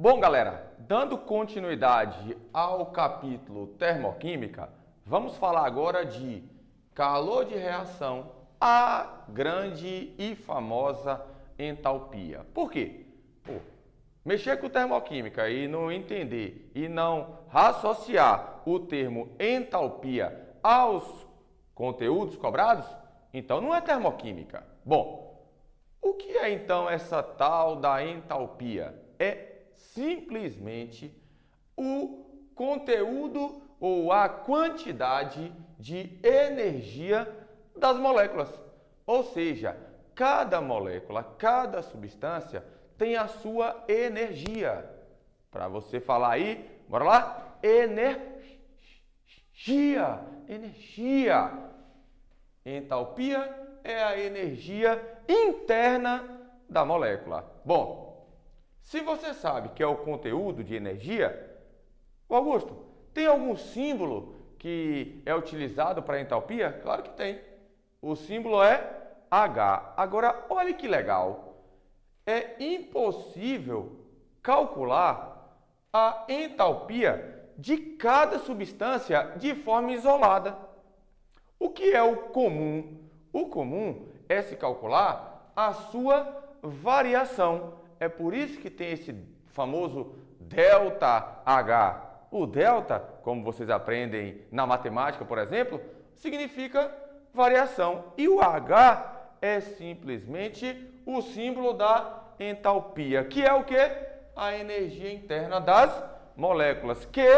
Bom, galera, dando continuidade ao capítulo termoquímica, vamos falar agora de calor de reação, a grande e famosa entalpia. Por quê? Mexer com termoquímica e não entender e não associar o termo entalpia aos conteúdos cobrados, então não é termoquímica. Bom, o que é então essa tal da entalpia? É simplesmente o conteúdo ou a quantidade de energia das moléculas. Ou seja, cada molécula, cada substância tem a sua energia. Para você falar aí, bora lá? Energia. Entalpia é a energia interna da molécula. Bom, se você sabe que é o conteúdo de energia, Augusto, tem algum símbolo que é utilizado para entalpia? Claro que tem. O símbolo é H. Agora, olha que legal. É impossível calcular a entalpia de cada substância de forma isolada. O que é o comum? O comum é se calcular a sua variação. É por isso que tem esse famoso ΔH. O delta, como vocês aprendem na matemática, por exemplo, significa variação. E o H é simplesmente o símbolo da entalpia, que é o quê? A energia interna das moléculas, que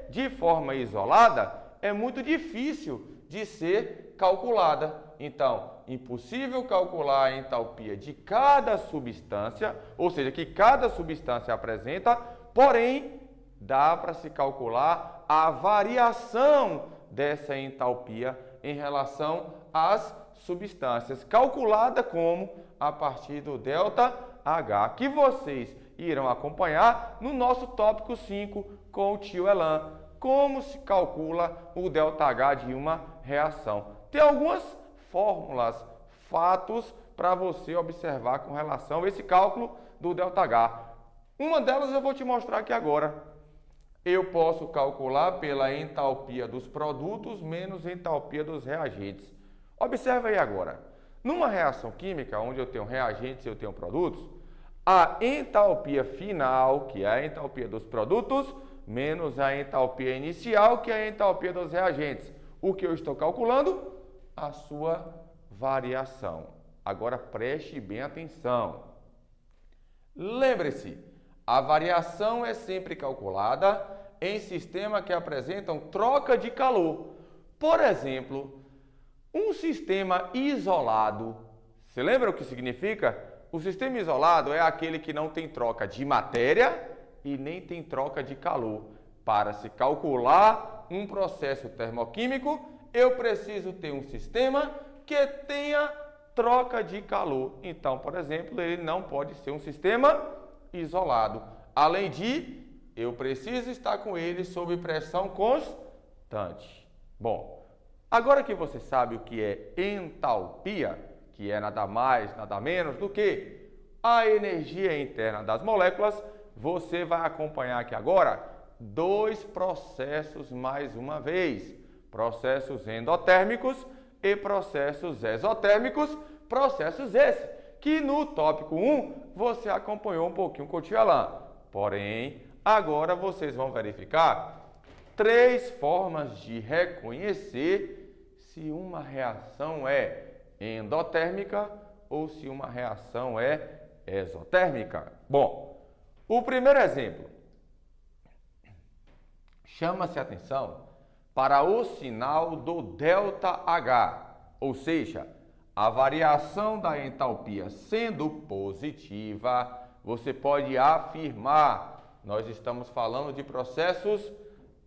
de forma isolada é muito difícil de ser calculada. Então, impossível calcular a entalpia de cada substância, ou seja, que cada substância apresenta, porém, dá para se calcular a variação dessa entalpia em relação às substâncias, calculada como a partir do ΔH, que vocês irão acompanhar no nosso tópico 5 com o tio Elan, como se calcula o ΔH de uma reação. Tem algumas fórmulas, fatos para você observar com relação a esse cálculo do ΔH. Uma delas eu vou te mostrar aqui agora. Eu posso calcular pela entalpia dos produtos menos entalpia dos reagentes. Observe aí agora. Numa reação química, onde eu tenho reagentes e eu tenho produtos, a entalpia final, que é a entalpia dos produtos, menos a entalpia inicial, que é a entalpia dos reagentes. O que eu estou calculando? A sua variação. Agora preste bem atenção. Lembre-se, a variação é sempre calculada em sistemas que apresentam troca de calor. Por exemplo, um sistema isolado. Você lembra o que significa? O sistema isolado é aquele que não tem troca de matéria e nem tem troca de calor. Para se calcular um processo termoquímico, eu preciso ter um sistema que tenha troca de calor. Então, por exemplo, ele não pode ser um sistema isolado. Além de, eu preciso estar com ele sob pressão constante. Bom, agora que você sabe o que é entalpia, que é nada mais, nada menos do que a energia interna das moléculas, você vai acompanhar aqui agora dois processos mais uma vez. Processos endotérmicos e processos exotérmicos, processos esses que no tópico 1 você acompanhou um pouquinho com o tio Elan. Porém, agora vocês vão verificar 3 formas de reconhecer se uma reação é endotérmica ou se uma reação é exotérmica. Bom, o primeiro exemplo chama-se atenção para o sinal do ΔH, ou seja, a variação da entalpia sendo positiva, você pode afirmar, nós estamos falando de processos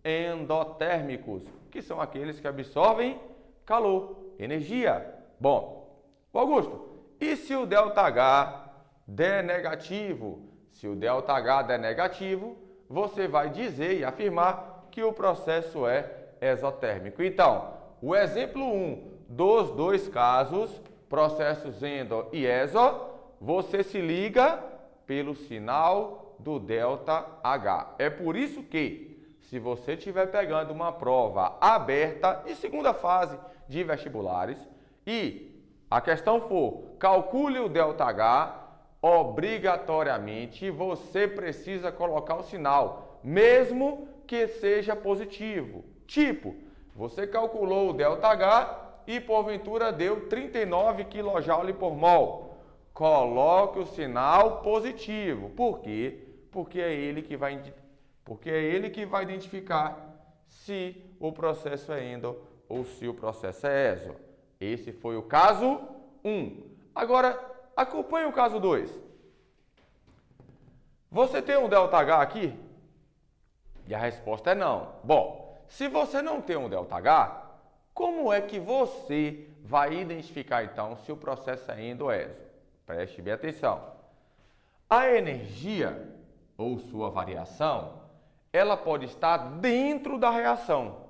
endotérmicos, que são aqueles que absorvem calor, energia. Bom, Augusto, e se o ΔH der negativo? Se o ΔH der negativo, você vai dizer e afirmar que o processo é exotérmico. Então, o exemplo 1 dos dois casos, processos endo e exo, você se liga pelo sinal do ΔH. É por isso que, se você estiver pegando uma prova aberta de segunda fase de vestibulares e a questão for calcule o ΔH, obrigatoriamente você precisa colocar o sinal, mesmo que seja positivo. Tipo, você calculou o ΔH e porventura deu 39 kJ por mol. Coloque o sinal positivo. Por quê? Porque é ele que vai identificar se o processo é endo ou se o processo é exo. Esse foi o caso 1. Agora, acompanhe o caso 2. Você tem um ΔH aqui? E a resposta é não. Bom, se você não tem um ΔH, como é que você vai identificar então se o processo é endo ou exo? Preste bem atenção. A energia ou sua variação, ela pode estar dentro da reação.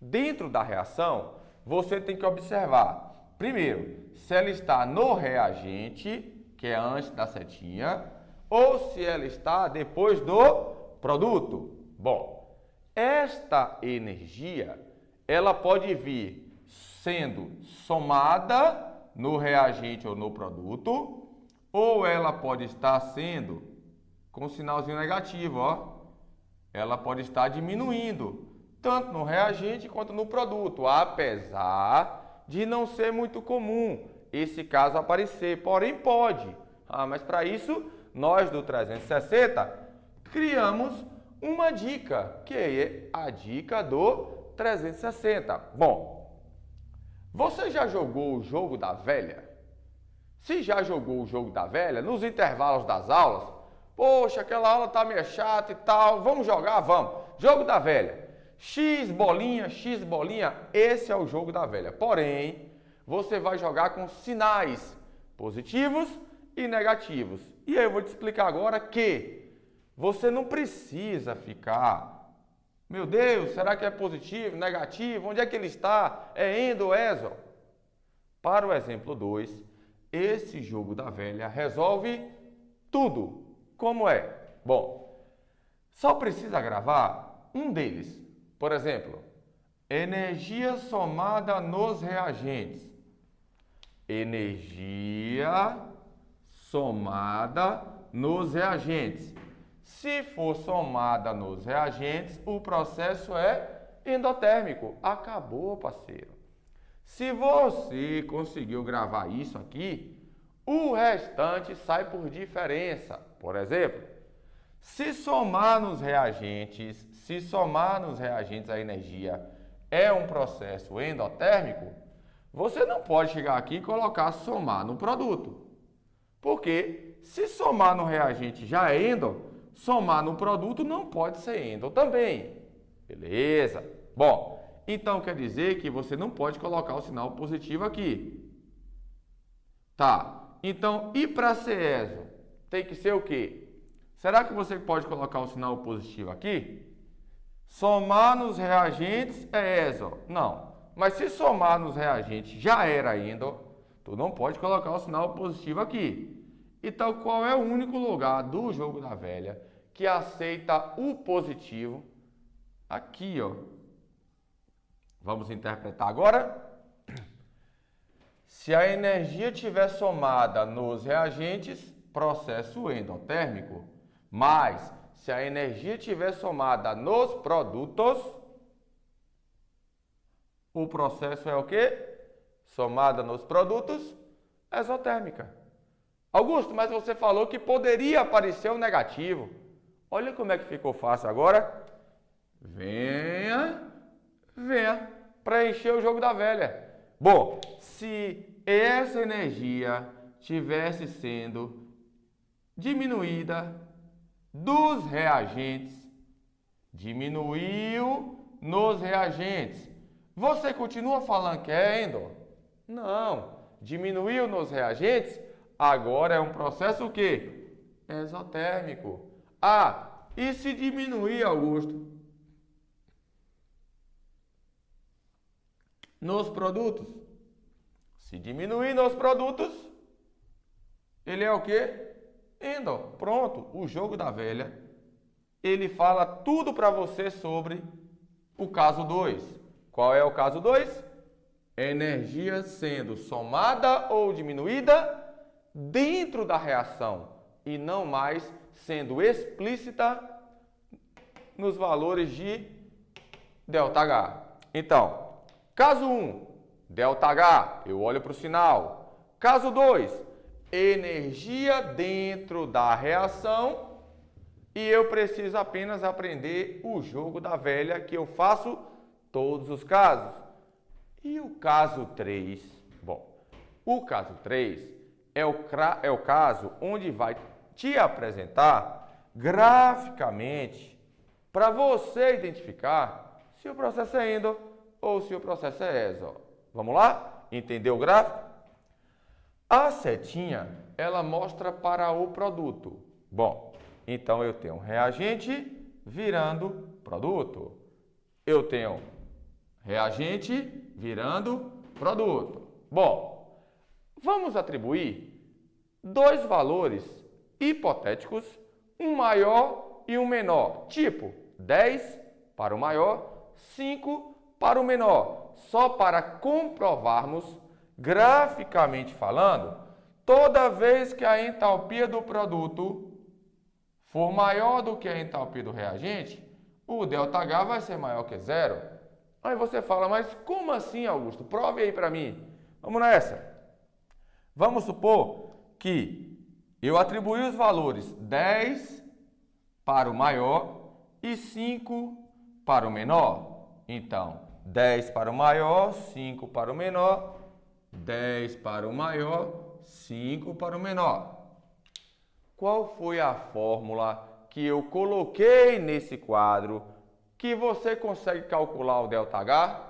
Dentro da reação, você tem que observar, primeiro, se ela está no reagente, que é antes da setinha, ou se ela está depois do produto. Bom, esta energia, ela pode vir sendo somada no reagente ou no produto, ou ela pode estar sendo com sinalzinho negativo, ó. Ela pode estar diminuindo, tanto no reagente quanto no produto, apesar de não ser muito comum esse caso aparecer, porém pode. Mas para isso, nós do 360 criamos uma dica, que é a dica do 360. Bom, você já jogou o jogo da velha? Se já jogou o jogo da velha, nos intervalos das aulas, poxa, aquela aula tá meio chata e tal, vamos jogar? Vamos. Jogo da velha. X bolinha, esse é o jogo da velha. Porém, você vai jogar com sinais positivos e negativos. E aí eu vou te explicar agora que você não precisa ficar, meu Deus, será que é positivo, negativo? Onde é que ele está? É endo ou exo? Para o exemplo 2, esse jogo da velha resolve tudo. Como é? Bom, só precisa gravar um deles. Por exemplo, energia somada nos reagentes. Energia somada nos reagentes. Se for somada nos reagentes, o processo é endotérmico. Acabou, parceiro. Se você conseguiu gravar isso aqui, o restante sai por diferença. Por exemplo, se somar nos reagentes a energia é um processo endotérmico, você não pode chegar aqui e colocar somar no produto. Porque se somar no reagente já é endo, somar no produto não pode ser endo também. Beleza? Bom, então quer dizer que você não pode colocar o sinal positivo aqui. Tá, então e para ser exo? Tem que ser o quê? Será que você pode colocar um sinal positivo aqui? Somar nos reagentes é exo. Não, mas se somar nos reagentes já era endo, tu não pode colocar o sinal positivo aqui. Então qual é o único lugar do jogo da velha que aceita o positivo? Aqui, ó. Vamos interpretar agora? Se a energia estiver somada nos reagentes, processo endotérmico. Mas, se a energia estiver somada nos produtos, o processo é o quê? Somada nos produtos, exotérmica. Augusto, mas você falou que poderia aparecer o negativo. Olha como é que ficou fácil agora. Venha preencher o jogo da velha. Bom, se essa energia tivesse sendo diminuída dos reagentes, diminuiu nos reagentes, você continua falando que é endo? Não, diminuiu nos reagentes, agora é um processo o quê? Exotérmico. E se diminuir, Augusto? Nos produtos. Se diminuir nos produtos, ele é o quê? Pronto, o jogo da velha, ele fala tudo para você sobre o caso 2. Qual é o caso 2? Energia sendo somada ou diminuída dentro da reação e não mais sendo explícita nos valores de ΔH. Então, caso 1, ΔH, eu olho para o sinal. Caso 2, energia dentro da reação e eu preciso apenas aprender o jogo da velha que eu faço todos os casos. E o caso 3? Bom, o caso 3 é o caso onde vai te apresentar graficamente para você identificar se o processo é endo ou se o processo é exo. Vamos lá? Entendeu o gráfico? A setinha, ela mostra para o produto. Bom, então eu tenho reagente virando produto. Eu tenho reagente virando produto. Bom, vamos atribuir dois valores hipotéticos, um maior e um menor. Tipo, 10 para o maior, 5 para o menor. Só para comprovarmos, graficamente falando, toda vez que a entalpia do produto for maior do que a entalpia do reagente, o ΔH vai ser maior que zero. Aí você fala, mas como assim, Augusto? Prove aí para mim. Vamos nessa. Vamos supor que eu atribuí os valores 10 para o maior e 5 para o menor. Então, 10 para o maior, 5 para o menor, 10 para o maior, 5 para o menor. Qual foi a fórmula que eu coloquei nesse quadro que você consegue calcular o ΔH?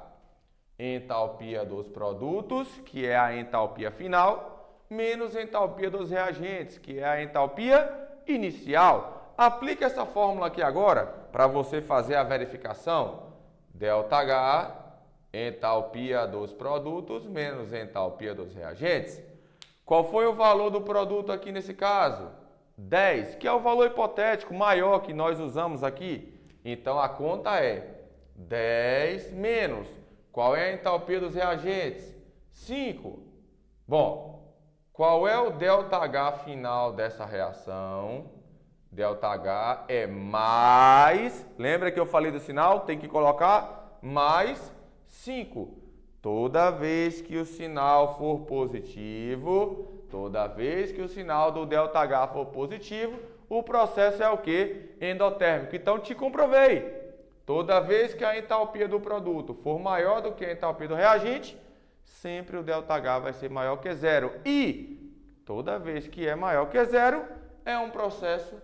Entalpia dos produtos, que é a entalpia final, menos entalpia dos reagentes, que é a entalpia inicial. Aplique essa fórmula aqui agora para você fazer a verificação. ΔH, entalpia dos produtos, menos entalpia dos reagentes. Qual foi o valor do produto aqui nesse caso? 10, que é o valor hipotético maior que nós usamos aqui. Então, a conta é 10 menos. Qual é a entalpia dos reagentes? 5. Bom, qual é o ΔH final dessa reação? ΔH é mais, lembra que eu falei do sinal? Tem que colocar mais 5. Toda vez que o sinal for positivo, toda vez que o sinal do ΔH for positivo, o processo é o quê? Endotérmico. Então, te comprovei. Toda vez que a entalpia do produto for maior do que a entalpia do reagente, sempre o ΔH vai ser maior que zero. E toda vez que é maior que zero, é um processo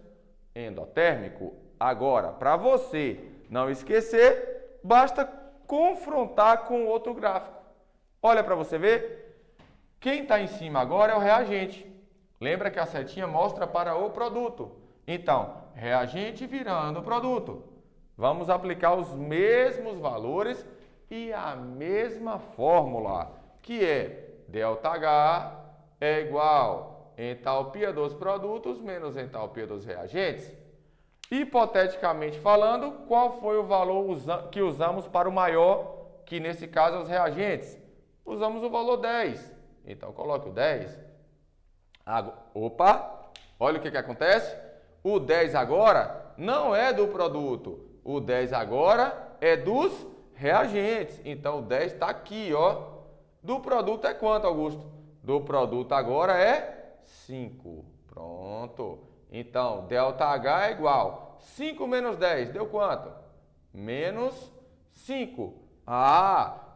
endotérmico. Agora, para você não esquecer, basta confrontar com outro gráfico. Olha para você ver. Quem está em cima agora é o reagente. Lembra que a setinha mostra para o produto. Então, reagente virando produto. Vamos aplicar os mesmos valores e a mesma fórmula, que é ΔH é igual a entalpia dos produtos menos entalpia dos reagentes. Hipoteticamente falando, qual foi o valor que usamos para o maior, que nesse caso é os reagentes? Usamos o valor 10. Então, coloque o 10. Opa! Olha o que acontece. O 10 agora não é do produto. O 10 agora é dos reagentes. Então, o 10 está aqui, ó. Do produto é quanto, Augusto? Do produto agora é 5. Pronto. Então, ΔH é igual. 5 menos 10, deu quanto? Menos 5.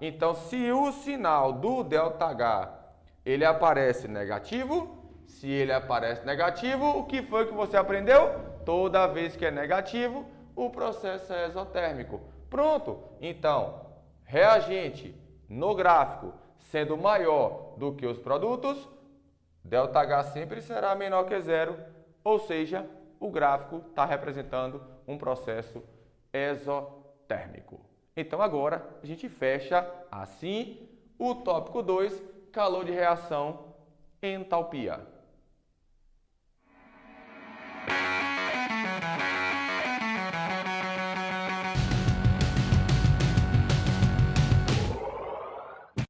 Então se o sinal do ΔH ele aparece negativo, se ele aparece negativo, o que foi que você aprendeu? Toda vez que é negativo, o processo é exotérmico. Pronto. Então, reagente no gráfico sendo maior do que os produtos, ΔH sempre será menor que zero, ou seja, o gráfico está representando um processo exotérmico. Então agora a gente fecha assim o tópico 2, calor de reação, entalpia.